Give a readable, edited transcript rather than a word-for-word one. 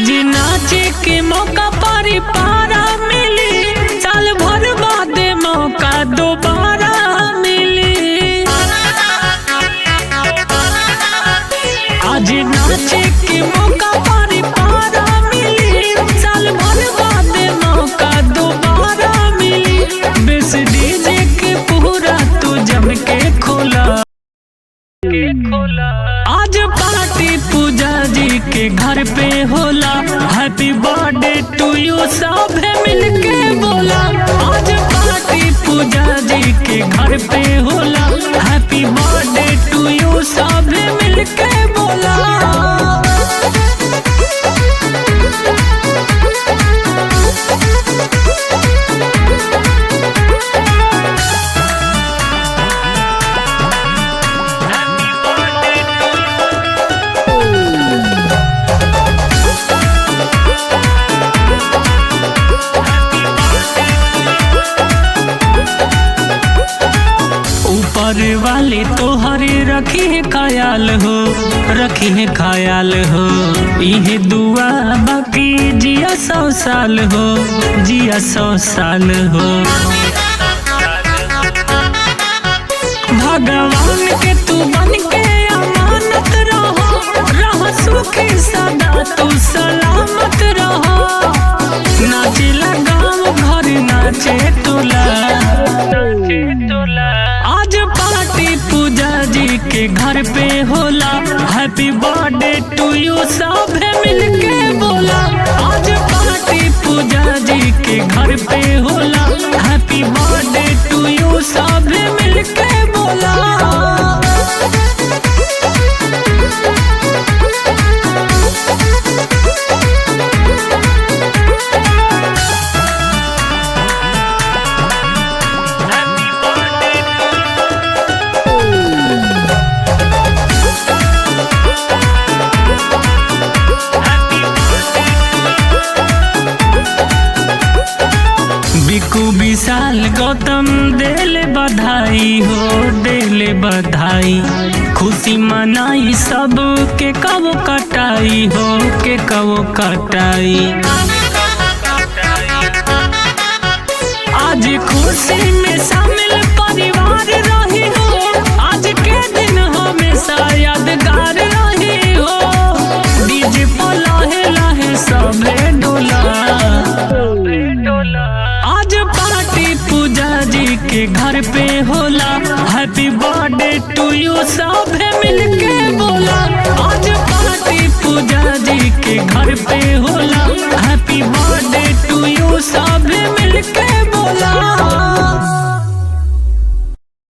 आज नाचे के मौका पारा मिली, साल भर बाद मौका दोबारा मिली। आज नाचे के मौका पारा मिली, साल भर बाद मौका दोबारा मिली। बेस डीजे के पूरा तू जम के खोला। आज पार्टी पूजा जी के घर पे होला, हैप्पी बर्थडे टू यू सब मिलके बोला। आज पार्टी पूजा जी के घर पे होला, हैप्पी बर्थडे टू यू सब मिलके बोला। ऊपर वाले तोहरे रखी है ख्याल हो, रखी है ख्याल हो। इहे दुआ बाकी जिया 100 साल हो, जिया 100 साल हो। भगवान के तू बन के अमानत रहो, रह सुखी सदा तू सलामत रहो। नाचे गाँव घर नाचे टोला। आज पार्टी पूजा जी के घर पे होला, हैप्पी बर्थडे टू यू सब मिलके बोला। आज पार्टी पूजा जी के घर पे होला, हैप्पी बर्थडे टू यू सब मिलके बोला। बिकू विशाल गौतम देले बधाई हो, देले बधाई। खुशी मनाई सब के कबो कटाई हो, के कबो कटाई। आज खुशी में शामिल परिवार रही हो, आज के दिन हमेशा यादगार रही हो। डीजे पर लहे लहे सबे डोला। आज पार्टी पूजा जी के घर पे होला, हैप्पी बर्थडे टू यू सब